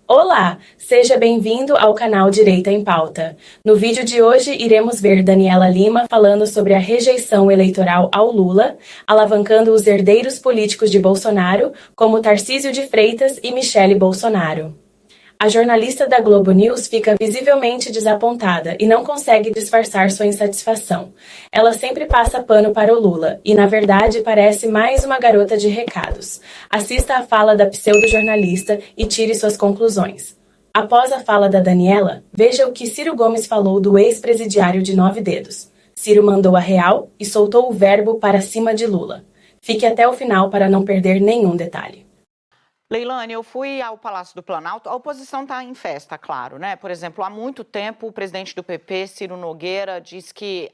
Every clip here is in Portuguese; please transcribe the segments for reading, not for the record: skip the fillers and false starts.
Olá, seja bem-vindo ao canal Direita em Pauta. No vídeo de hoje, iremos ver Daniela Lima falando sobre a rejeição eleitoral ao Lula, alavancando os herdeiros políticos de Bolsonaro, como Tarcísio de Freitas e Michele Bolsonaro. A jornalista da Globo News fica visivelmente desapontada e não consegue disfarçar sua insatisfação. Ela sempre passa pano para o Lula e, na verdade, parece mais uma garota de recados. Assista a fala da pseudo-jornalista e tire suas conclusões. Após a fala da Daniela, veja o que Ciro Gomes falou do ex-presidiário de 9 dedos. Ciro mandou a real e soltou o verbo para cima de Lula. Fique até o final para não perder nenhum detalhe. Leilane, eu fui ao Palácio do Planalto, a oposição está em festa, claro, né? Por exemplo, há muito tempo o presidente do PP, Ciro Nogueira, diz que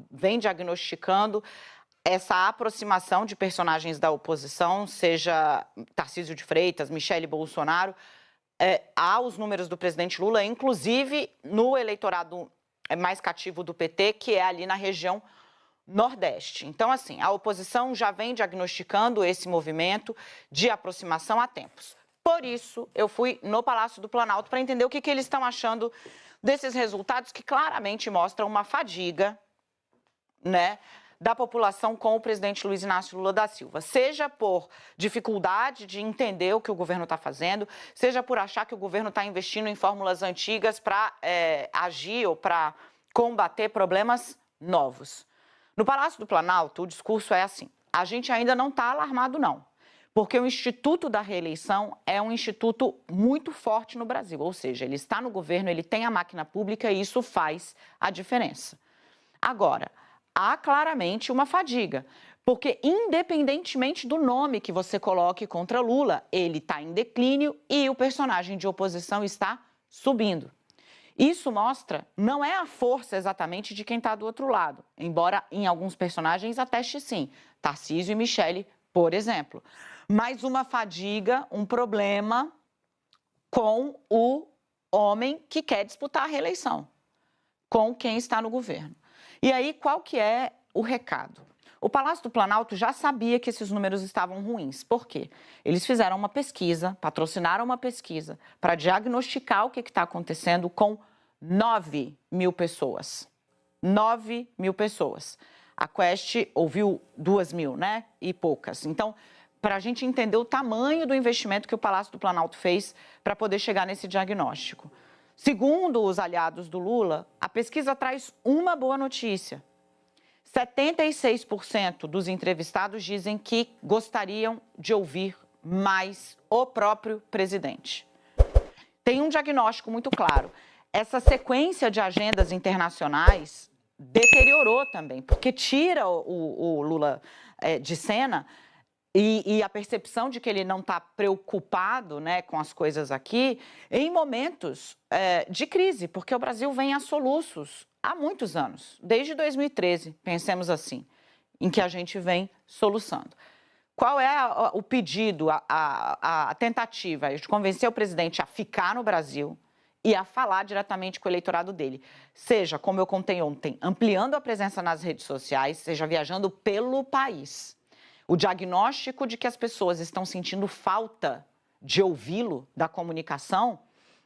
vem diagnosticando essa aproximação de personagens da oposição, seja Tarcísio de Freitas, Michele Bolsonaro, aos números do presidente Lula, inclusive no eleitorado mais cativo do PT, que é ali na região Nordeste. Então, assim, a oposição já vem diagnosticando esse movimento de aproximação há tempos. Por isso, eu fui no Palácio do Planalto para entender o que eles estão achando desses resultados que claramente mostram uma fadiga, né, da população com o presidente Luiz Inácio Lula da Silva. Seja por dificuldade de entender o que o governo está fazendo, seja por achar que o governo está investindo em fórmulas antigas para agir ou para combater problemas novos. No Palácio do Planalto, o discurso é assim: a gente ainda não está alarmado, não, porque o Instituto da Reeleição é um instituto muito forte no Brasil, ou seja, ele está no governo, ele tem a máquina pública e isso faz a diferença. Agora, há claramente uma fadiga, porque independentemente do nome que você coloque contra Lula, ele está em declínio e o personagem de oposição está subindo. Isso mostra, não é a força exatamente de quem está do outro lado, embora em alguns personagens ateste sim, Tarcísio e Michele, por exemplo, mas uma fadiga, um problema com o homem que quer disputar a reeleição, com quem está no governo. E aí, qual que é o recado? O Palácio do Planalto já sabia que esses números estavam ruins. Por quê? Eles fizeram uma pesquisa, patrocinaram uma pesquisa para diagnosticar o que está acontecendo com 9 mil pessoas. 9 mil pessoas. A Quest ouviu 2 mil, né? E poucas. Então, para a gente entender o tamanho do investimento que o Palácio do Planalto fez para poder chegar nesse diagnóstico. Segundo os aliados do Lula, a pesquisa traz uma boa notícia. 76% dos entrevistados dizem que gostariam de ouvir mais o próprio presidente. Tem um diagnóstico muito claro. Essa sequência de agendas internacionais deteriorou também, porque tira o Lula de cena e a percepção de que ele não está preocupado, né, com as coisas aqui em momentos de crise, porque o Brasil vem a soluços há muitos anos, desde 2013, pensemos assim, em que a gente vem soluçando. Qual é o pedido, a tentativa de convencer o presidente a ficar no Brasil e a falar diretamente com o eleitorado dele? Seja, como eu contei ontem, ampliando a presença nas redes sociais, seja viajando pelo país. O diagnóstico de que as pessoas estão sentindo falta de ouvi-lo, da comunicação,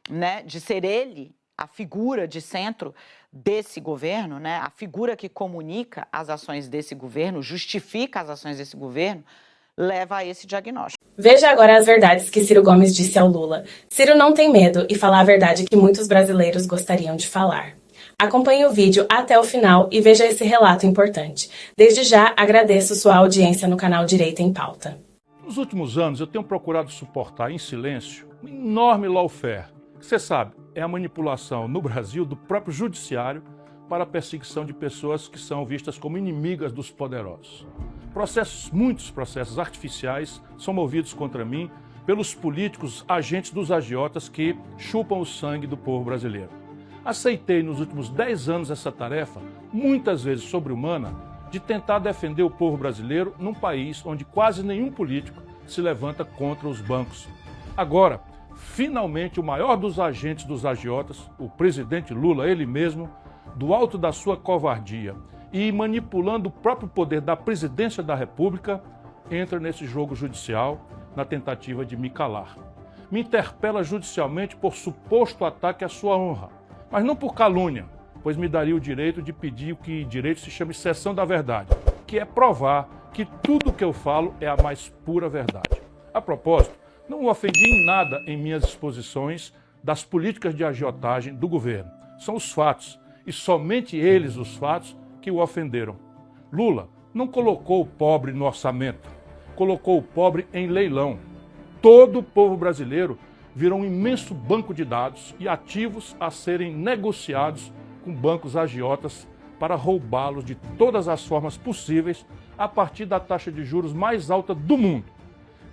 né, de ser ele a figura de centro desse governo, né, a figura que comunica as ações desse governo, justifica as ações desse governo, leva a esse diagnóstico. Veja agora as verdades que Ciro Gomes disse ao Lula. Ciro não tem medo e fala a verdade que muitos brasileiros gostariam de falar. Acompanhe o vídeo até o final e veja esse relato importante. Desde já, agradeço sua audiência no canal Direita em Pauta. Nos últimos anos, eu tenho procurado suportar em silêncio um enorme lawfare. Você sabe, é a manipulação no Brasil do próprio judiciário para a perseguição de pessoas que são vistas como inimigas dos poderosos. Muitos processos artificiais são movidos contra mim pelos políticos agentes dos agiotas que chupam o sangue do povo brasileiro. Aceitei nos últimos 10 anos essa tarefa, muitas vezes sobre-humana, de tentar defender o povo brasileiro num país onde quase nenhum político se levanta contra os bancos. Agora, finalmente, o maior dos agentes dos agiotas, o presidente Lula, ele mesmo, do alto da sua covardia e manipulando o próprio poder da presidência da República, entra nesse jogo judicial na tentativa de me calar. me interpela judicialmente por suposto ataque à sua honra, mas não por calúnia, pois me daria o direito de pedir o que direito se chama exceção da verdade, que é provar que tudo o que eu falo é a mais pura verdade. A propósito, não o ofendi em nada em minhas exposições das políticas de agiotagem do governo. São os fatos, e somente eles os fatos, que o ofenderam. Lula não colocou o pobre no orçamento, colocou o pobre em leilão. Todo o povo brasileiro virou um imenso banco de dados e ativos a serem negociados com bancos agiotas para roubá-los de todas as formas possíveis a partir da taxa de juros mais alta do mundo.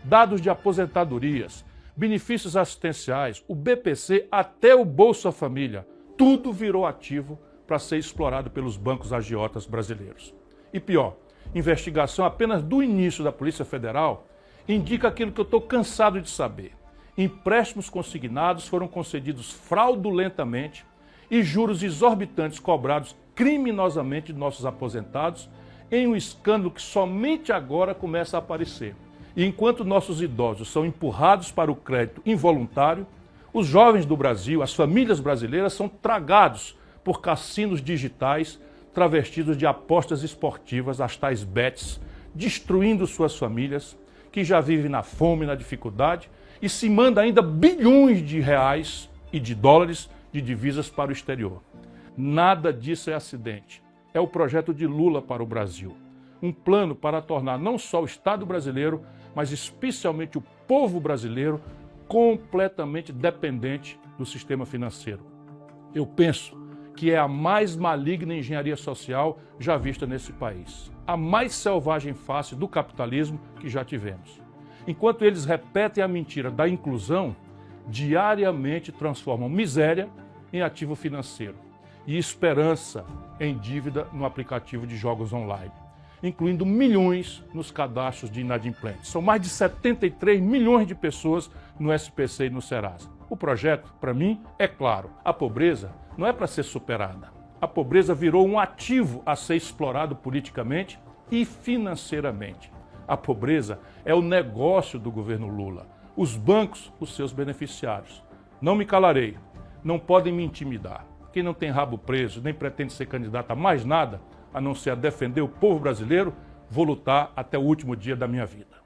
Dados de aposentadorias, benefícios assistenciais, o BPC até o Bolsa Família, tudo virou ativo para ser explorado pelos bancos agiotas brasileiros. E pior, investigação apenas do início da Polícia Federal indica aquilo que eu estou cansado de saber. Empréstimos consignados foram concedidos fraudulentamente e juros exorbitantes cobrados criminosamente de nossos aposentados em um escândalo que somente agora começa a aparecer. E enquanto nossos idosos são empurrados para o crédito involuntário, os jovens do Brasil, as famílias brasileiras são tragados por cassinos digitais travestidos de apostas esportivas, as tais bets, destruindo suas famílias, que já vivem na fome, na dificuldade, e se manda ainda bilhões de reais e de dólares de divisas para o exterior. Nada disso é acidente. É o projeto de Lula para o Brasil. Um plano para tornar não só o Estado brasileiro, mas especialmente o povo brasileiro completamente dependente do sistema financeiro. Eu penso que é a mais maligna engenharia social já vista nesse país. A mais selvagem face do capitalismo que já tivemos. Enquanto eles repetem a mentira da inclusão, diariamente transformam miséria em ativo financeiro e esperança em dívida no aplicativo de jogos online, incluindo milhões nos cadastros de inadimplentes. São mais de 73 milhões de pessoas no SPC e no Serasa. O projeto, para mim, é claro. A pobreza não é para ser superada. A pobreza virou um ativo a ser explorado politicamente e financeiramente. A pobreza é o negócio do governo Lula. Os bancos, os seus beneficiários. Não me calarei. Não podem me intimidar. Quem não tem rabo preso, nem pretende ser candidato a mais nada, a não ser a defender o povo brasileiro, vou lutar até o último dia da minha vida.